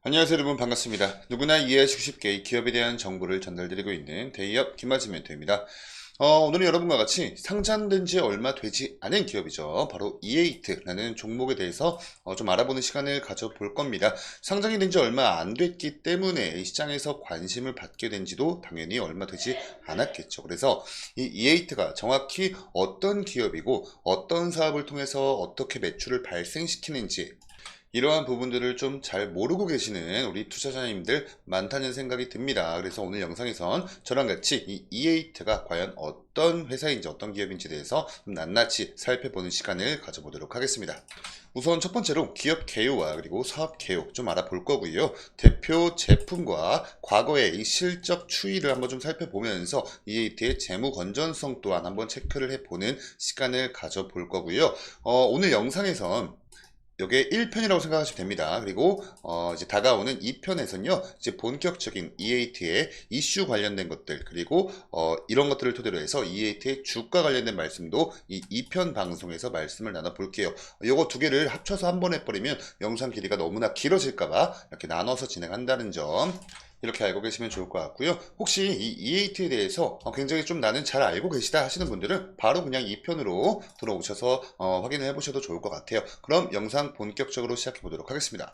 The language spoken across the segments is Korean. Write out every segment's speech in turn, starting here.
안녕하세요 여러분, 반갑습니다. 누구나 이해하시기 쉽게 기업에 대한 정보를 전달드리고 있는 대기업 김만진 멘토입니다. 오늘은 여러분과 같이 상장된 지 얼마 되지 않은 기업이죠. 바로 이에이트라는 종목에 대해서 좀 알아보는 시간을 가져볼 겁니다. 상장이 된 지 얼마 안 됐기 때문에 시장에서 관심을 받게 된 지도 당연히 얼마 되지 않았겠죠. 그래서 이 이에이트가 정확히 어떤 기업이고 어떤 사업을 통해서 어떻게 매출을 발생시키는지, 이러한 부분들을 좀 잘 모르고 계시는 우리 투자자님들 많다는 생각이 듭니다. 그래서 오늘 영상에선 저랑 같이 이 이에이트가 과연 어떤 회사인지 어떤 기업인지에 대해서 좀 낱낱이 살펴보는 시간을 가져보도록 하겠습니다. 우선 첫 번째로 기업 개요와 그리고 사업 개요 좀 알아볼 거고요. 대표 제품과 과거의 이 실적 추이를 한번 좀 살펴보면서 이에이트의 재무 건전성 또한 한번 체크를 해보는 시간을 가져볼 거고요. 오늘 영상에선 이게 1편이라고 생각하시면 됩니다. 그리고 이제 다가오는 2편에서는요, 이제 본격적인 EAT의 이슈 관련된 것들, 그리고 이런 것들을 토대로 해서 EAT의 주가 관련된 말씀도 이 2편 방송에서 말씀을 나눠볼게요. 요거 두 개를 합쳐서 한 번 해버리면 영상 길이가 너무나 길어질까봐 이렇게 나눠서 진행한다는 점, 이렇게 알고 계시면 좋을 것 같고요. 혹시 이 EAT에 대해서 굉장히 좀 나는 잘 알고 계시다 하시는 분들은 바로 그냥 2편으로 들어오셔서 확인을 해보셔도 좋을 것 같아요. 그럼 영상 본격적으로 시작해 보도록 하겠습니다.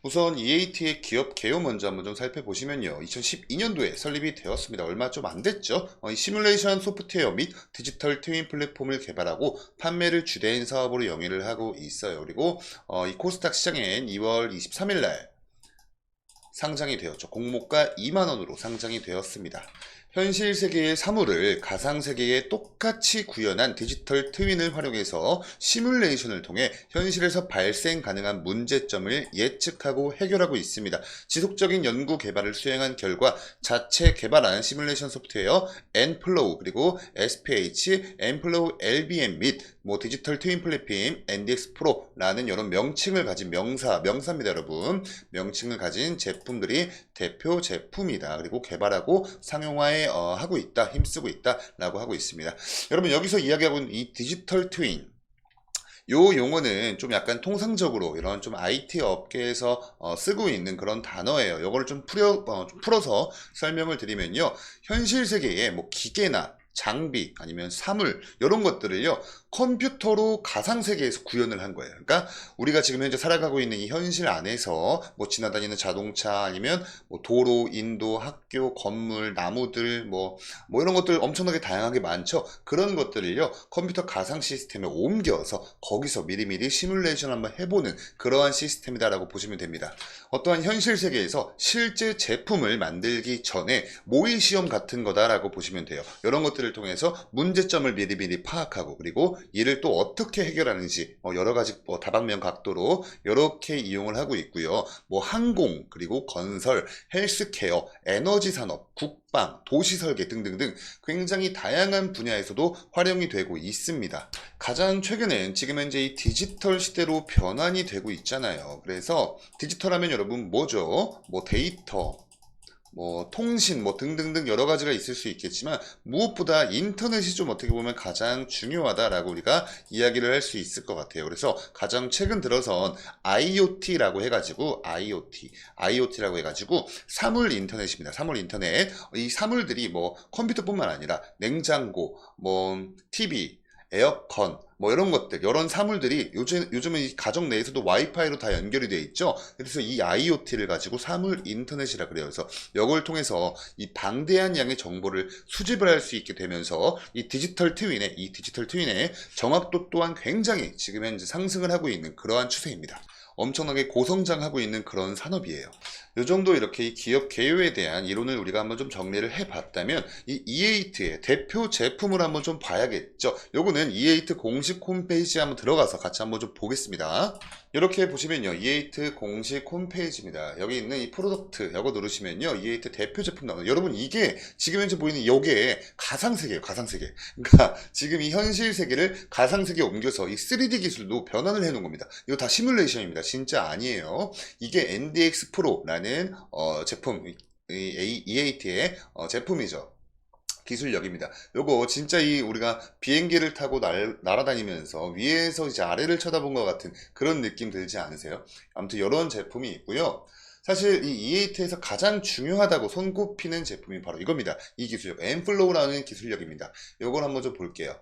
우선 EAT의 기업 개요 먼저 한번 좀 살펴보시면요. 2012년도에 설립이 되었습니다. 얼마 좀 안 됐죠. 이 시뮬레이션 소프트웨어 및 디지털 트윈 플랫폼을 개발하고 판매를 주된 사업으로 영위를 하고 있어요. 그리고 이 코스닥 시장엔 2월 23일 날 상장이 되었죠. 공모가 2만원으로 상장이 되었습니다. 현실 세계의 사물을 가상 세계에 똑같이 구현한 디지털 트윈을 활용해서 시뮬레이션을 통해 현실에서 발생 가능한 문제점을 예측하고 해결하고 있습니다. 지속적인 연구 개발을 수행한 결과 자체 개발한 시뮬레이션 소프트웨어 엔플로우 그리고 SPH, 엔플로우 LBM 및 디지털 트윈 플랫폼 NDX 프로라는 이런 명칭을 가진 명사입니다, 여러분. 명칭을 가진 제품들이 대표 제품이다. 그리고 개발하고 상용화에 하고 있다, 힘쓰고 있다라고 하고 있습니다. 여러분, 여기서 이야기하고 있는 이 디지털 트윈, 요 용어는 좀 약간 통상적으로 이런 좀 IT 업계에서 쓰고 있는 그런 단어예요. 요거를 좀 풀어서 설명을 드리면요. 현실 세계에 뭐 기계나 장비 아니면 사물 이런 것들을요, 컴퓨터로 가상세계에서 구현을 한 거예요. 그러니까 우리가 지금 현재 살아가고 있는 이 현실 안에서 뭐 지나다니는 자동차 아니면 뭐 도로, 인도, 학교, 건물, 나무들 뭐 이런 것들 엄청나게 다양하게 많죠. 그런 것들을요, 컴퓨터 가상 시스템에 옮겨서 거기서 미리미리 시뮬레이션 한번 해보는 그러한 시스템이다라고 보시면 됩니다. 어떠한 현실 세계에서 실제 제품을 만들기 전에 모의 시험 같은 거다라고 보시면 돼요. 이런 것들을 통해서 문제점을 미리미리 파악하고, 그리고 이를 또 어떻게 해결하는지 여러 가지 다방면 각도로 이렇게 이용을 하고 있고요. 뭐 항공, 그리고 건설, 헬스케어, 에너지 산업, 국방, 도시 설계 등등등 굉장히 다양한 분야에서도 활용이 되고 있습니다. 가장 최근엔 지금 현재 이 디지털 시대로 변환이 되고 있잖아요. 그래서 디지털하면 여러분 뭐죠? 뭐 데이터, 뭐 통신 뭐 등등등 여러 가지가 있을 수 있겠지만, 무엇보다 인터넷이 좀 어떻게 보면 가장 중요하다라고 우리가 이야기를 할 수 있을 것 같아요. 그래서 가장 최근 들어선 IoT라고 해가지고 사물 인터넷입니다. 사물 인터넷. 이 사물들이 뭐 컴퓨터뿐만 아니라 냉장고, 뭐 TV, 에어컨, 뭐 이런 것들, 이런 사물들이 요즘은 이 가정 내에서도 와이파이로 다 연결이 되어 있죠. 그래서 이 IoT를 가지고 사물 인터넷이라 그래요. 그래서 이걸 통해서 이 방대한 양의 정보를 수집을 할 수 있게 되면서 이 디지털 트윈의 정확도 또한 굉장히 지금 현재 상승을 하고 있는 그러한 추세입니다. 엄청나게 고성장하고 있는 그런 산업이에요. 이 정도 이렇게 이 기업 개요에 대한 이론을 우리가 한번 좀 정리를 해봤다면, 이 이에이트의 대표 제품을 한번 좀 봐야겠죠. 요거는 이에이트 공식 홈페이지에 한번 들어가서 같이 한번 좀 보겠습니다. 이렇게 보시면요, 이에이트 공식 홈페이지입니다. 여기 있는 이 프로덕트 요거 누르시면요, 이에이트 대표 제품 나와요. 여러분, 이게 지금 현재 보이는 요게 가상세계예요. 가상세계. 그러니까 지금 이 현실 세계를 가상세계에 옮겨서 이 3D 기술로 변환을 해놓은 겁니다. 이거 다 시뮬레이션입니다. 진짜 아니에요. 이게 NDX 프로라는 제품, 이 EAT의 제품이죠. 기술력입니다. 요거 진짜 이 우리가 비행기를 타고 날아다니면서 위에서 이제 아래를 쳐다본 것 같은 그런 느낌 들지 않으세요? 아무튼 이런 제품이 있고요. 사실 이 E8에서 가장 중요하다고 손꼽히는 제품이 바로 이겁니다. 이 기술력, 엔플로우라는 기술력입니다. 이걸 한번 좀 볼게요.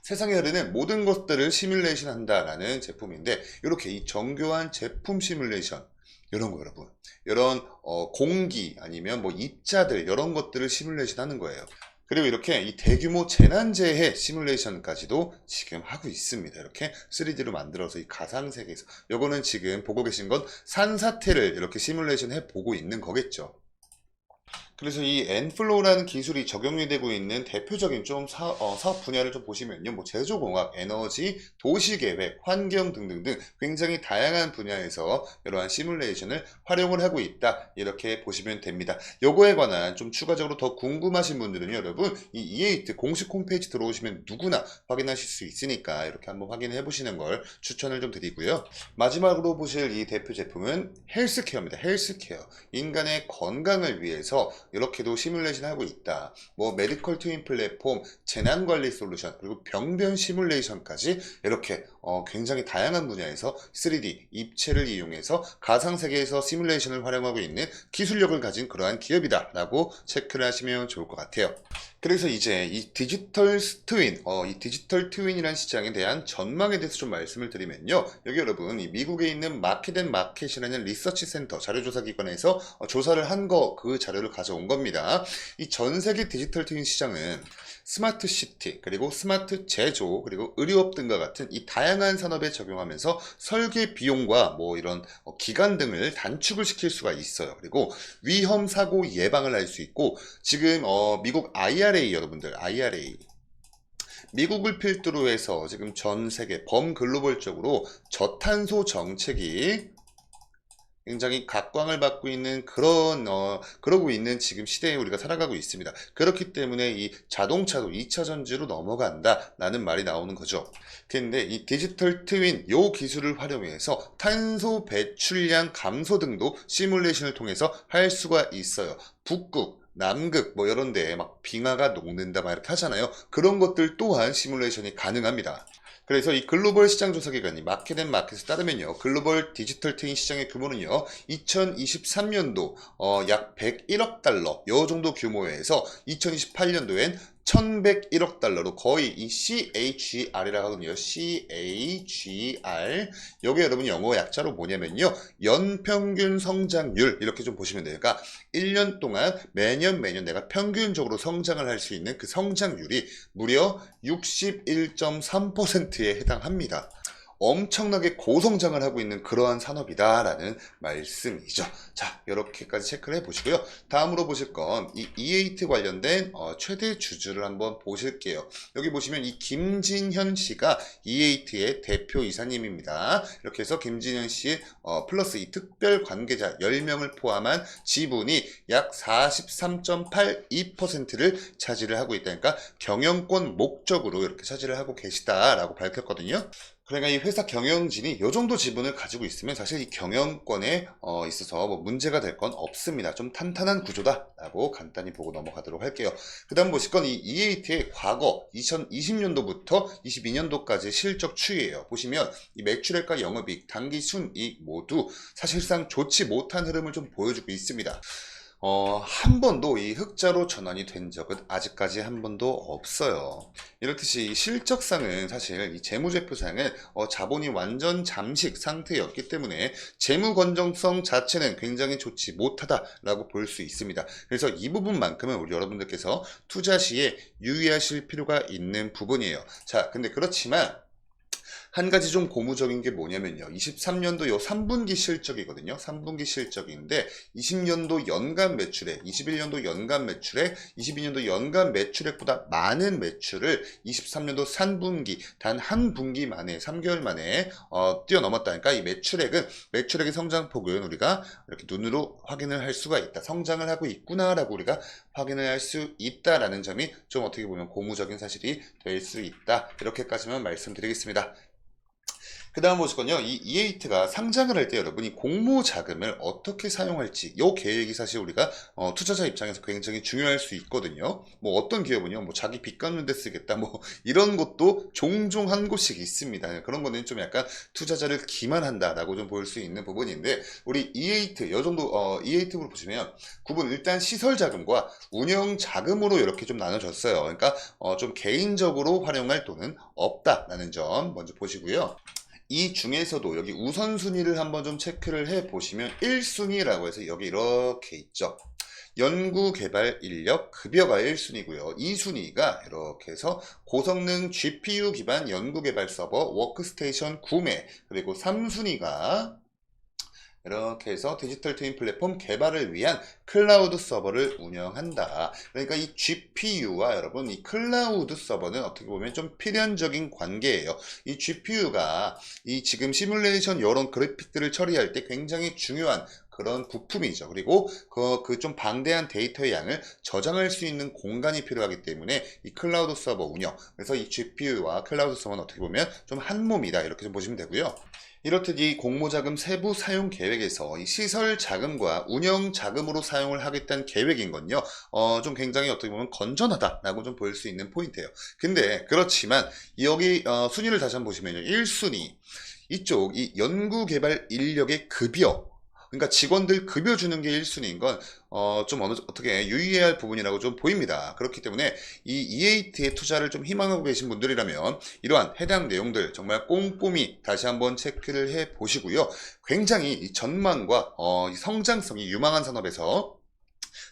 세상에 흐르는 모든 것들을 시뮬레이션 한다라는 제품인데, 이렇게 이 정교한 제품 시뮬레이션, 이런 거 여러분, 이런 공기 아니면 뭐 입자들 이런 것들을 시뮬레이션 하는 거예요. 그리고 이렇게 이 대규모 재난재해 시뮬레이션까지도 지금 하고 있습니다. 이렇게 3D로 만들어서 이 가상세계에서, 요거는 지금 보고 계신 건 산사태를 이렇게 시뮬레이션 해보고 있는 거겠죠. 그래서 이 엔플로우라는 기술이 적용이 되고 있는 대표적인 좀 사업 분야를 좀 보시면요. 뭐 제조공학, 에너지, 도시계획, 환경 등등등 굉장히 다양한 분야에서 이러한 시뮬레이션을 활용을 하고 있다. 이렇게 보시면 됩니다. 요거에 관한 좀 추가적으로 더 궁금하신 분들은요. 여러분 이 E8 공식 홈페이지 들어오시면 누구나 확인하실 수 있으니까 이렇게 한번 확인해 보시는 걸 추천을 좀 드리고요. 마지막으로 보실 이 대표 제품은 헬스케어입니다. 헬스케어. 인간의 건강을 위해서 이렇게도 시뮬레이션 하고 있다. 뭐 메디컬 트윈 플랫폼, 재난관리 솔루션, 그리고 병변 시뮬레이션까지 이렇게 굉장히 다양한 분야에서 3D 입체를 이용해서 가상세계에서 시뮬레이션을 활용하고 있는 기술력을 가진 그러한 기업이다 라고 체크를 하시면 좋을 것 같아요. 그래서 이제 이 디지털 트윈, 이 디지털 트윈이라는 시장에 대한 전망에 대해서 좀 말씀을 드리면요. 여기 여러분, 이 미국에 있는 마켓앤마켓이라는 리서치 센터 자료조사기관에서 조사를 한 그 자료를 가져온 겁니다. 이 전 세계 디지털 트윈 시장은 스마트 시티, 그리고 스마트 제조, 그리고 의료업 등과 같은 이 다양한 산업에 적용하면서 설계 비용과 뭐 이런 기간 등을 단축을 시킬 수가 있어요. 그리고 위험 사고 예방을 할 수 있고, 지금 미국 IRA 여러분들, IRA 미국을 필두로 해서 지금 전 세계 범글로벌적으로 저탄소 정책이 굉장히 각광을 받고 있는 그러고 있는 지금 시대에 우리가 살아가고 있습니다. 그렇기 때문에 이 자동차도 2차 전지로 넘어간다 라는 말이 나오는 거죠. 근데 이 디지털 트윈 요 기술을 활용해서 탄소 배출량 감소 등도 시뮬레이션을 통해서 할 수가 있어요. 북극, 남극 뭐 이런 데에 막 빙하가 녹는다 막 이렇게 하잖아요. 그런 것들 또한 시뮬레이션이 가능합니다. 그래서 이 글로벌 시장 조사기관이 마켓앤마켓에 따르면요. 글로벌 디지털 트윈 시장의 규모는요. 2023년도 약 101억 달러 요 정도 규모에서 2028년도엔 1101억 달러로 거의 이 CAGR이라고 하거든요. CAGR. 여기 여러분 영어 약자로 뭐냐면요. 연평균 성장률 이렇게 좀 보시면 돼요. 그러니까 1년 동안 매년 내가 평균적으로 성장을 할 수 있는 그 성장률이 무려 61.3%에 해당합니다. 엄청나게 고성장을 하고 있는 그러한 산업이다라는 말씀이죠. 자, 이렇게까지 체크를 해보시고요. 다음으로 보실 건 이 E8 관련된 최대 주주를 한번 보실게요. 여기 보시면 이 김진현 씨가 E8의 대표 이사님입니다. 이렇게 해서 김진현 씨 플러스 이 특별 관계자 10명을 포함한 지분이 약 43.82%를 차지를 하고 있다. 그러니까 경영권 목적으로 이렇게 차지를 하고 계시다라고 밝혔거든요. 그러니까 이 회사 경영진이 이 정도 지분을 가지고 있으면 사실 이 경영권에 있어서 뭐 문제가 될 건 없습니다. 좀 탄탄한 구조다라고 간단히 보고 넘어가도록 할게요. 그 다음 보실 건 이 E8의 과거 2020년도부터 22년도까지 실적 추이예요. 보시면 이 매출액과 영업이익, 당기 순이익 모두 사실상 좋지 못한 흐름을 좀 보여주고 있습니다. 한 번도 이 흑자로 전환이 된 적은 아직까지 한 번도 없어요. 이렇듯이 실적상은 사실 이 재무제표상은 자본이 완전 잠식 상태였기 때문에 재무 건전성 자체는 굉장히 좋지 못하다라고 볼 수 있습니다. 그래서 이 부분만큼은 우리 여러분들께서 투자 시에 유의하실 필요가 있는 부분이에요. 자, 근데 그렇지만 한 가지 좀 고무적인 게 뭐냐면요. 23년도 요 3분기 실적이거든요. 3분기 실적인데 20년도 연간 매출액, 21년도 연간 매출액, 22년도 연간 매출액보다 많은 매출을 23년도 3분기, 단 한 분기 만에, 3개월 만에 뛰어넘었다. 그러니까 이 매출액의 성장폭은 우리가 이렇게 눈으로 확인을 할 수가 있다. 성장을 하고 있구나라고 우리가 확인을 할 수 있다라는 점이 좀 어떻게 보면 고무적인 사실이 될 수 있다. 이렇게까지만 말씀드리겠습니다. 그 다음 보실 건요, 이 E8가 상장을 할 때 여러분이 공모 자금을 어떻게 사용할지, 이 계획이 사실 우리가 투자자 입장에서 굉장히 중요할 수 있거든요. 뭐 어떤 기업은요, 뭐 자기 빚 갚는 데 쓰겠다, 뭐 이런 것도 종종 한 곳씩 있습니다. 그런 거는 좀 약간 투자자를 기만한다라고 좀 볼 수 있는 부분인데, 우리 E8, 요 정도, E8으로 보시면 구분 일단 시설 자금과 운영 자금으로 이렇게 좀 나눠졌어요. 그러니까 좀 개인적으로 활용할 돈은 없다라는 점 먼저 보시고요. 이 중에서도 여기 우선순위를 한번 좀 체크를 해 보시면 1순위라고 해서 여기 이렇게 있죠. 연구개발 인력 급여가 1순위고요. 2순위가 이렇게 해서 고성능 GPU 기반 연구개발 서버 워크스테이션 구매, 그리고 3순위가 이렇게 해서 디지털 트윈 플랫폼 개발을 위한 클라우드 서버를 운영한다. 그러니까 이 GPU와 여러분 이 클라우드 서버는 어떻게 보면 좀 필연적인 관계예요. 이 GPU가 이 지금 시뮬레이션 이런 그래픽들을 처리할 때 굉장히 중요한 그런 부품이죠. 그리고 그 좀 방대한 데이터의 양을 저장할 수 있는 공간이 필요하기 때문에 이 클라우드 서버 운영, 그래서 이 GPU와 클라우드 서버는 어떻게 보면 좀 한 몸이다, 이렇게 좀 보시면 되고요. 이렇듯 이 공모자금 세부 사용 계획에서 이 시설 자금과 운영 자금으로 사용을 하겠다는 계획인 건요, 좀 굉장히 어떻게 보면 건전하다라고 좀 볼 수 있는 포인트예요. 근데 그렇지만 여기 순위를 다시 한번 보시면요, 1순위 이쪽 이 연구개발 인력의 급여, 그러니까 직원들 급여 주는 게 1순위인 건 좀 어떻게 유의해야 할 부분이라고 좀 보입니다. 그렇기 때문에 이 E8에 투자를 좀 희망하고 계신 분들이라면 이러한 해당 내용들 정말 꼼꼼히 다시 한번 체크를 해 보시고요. 굉장히 이 전망과 이 성장성이 유망한 산업에서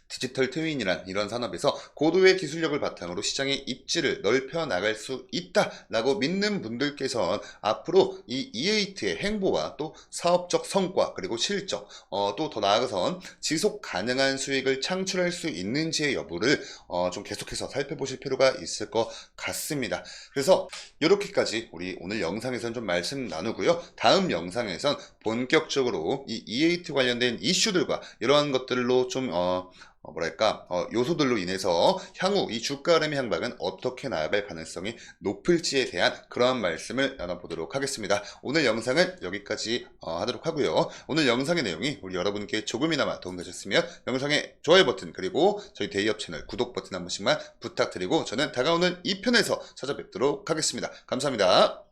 디지털 트윈이란 이런 산업에서 고도의 기술력을 바탕으로 시장의 입지를 넓혀 나갈 수 있다라고 믿는 분들께서는 앞으로 이 E8의 행보와 또 사업적 성과, 그리고 실적, 또 더 나아가선 지속 가능한 수익을 창출할 수 있는지의 여부를 좀 계속해서 살펴보실 필요가 있을 것 같습니다. 그래서 이렇게까지 우리 오늘 영상에선 좀 말씀 나누고요. 다음 영상에선 본격적으로 이 E8 관련된 이슈들과 이러한 것들로 좀 뭐랄까 요소들로 인해서 향후 이 주가 흐름의 향방은 어떻게 나아갈 가능성이 높을지에 대한 그러한 말씀을 나눠보도록 하겠습니다. 오늘 영상은 여기까지 하도록 하고요. 오늘 영상의 내용이 우리 여러분께 조금이나마 도움되셨으면 영상의 좋아요 버튼, 그리고 저희 데이업 채널 구독 버튼 한 번씩만 부탁드리고 저는 다가오는 2편에서 찾아뵙도록 하겠습니다. 감사합니다.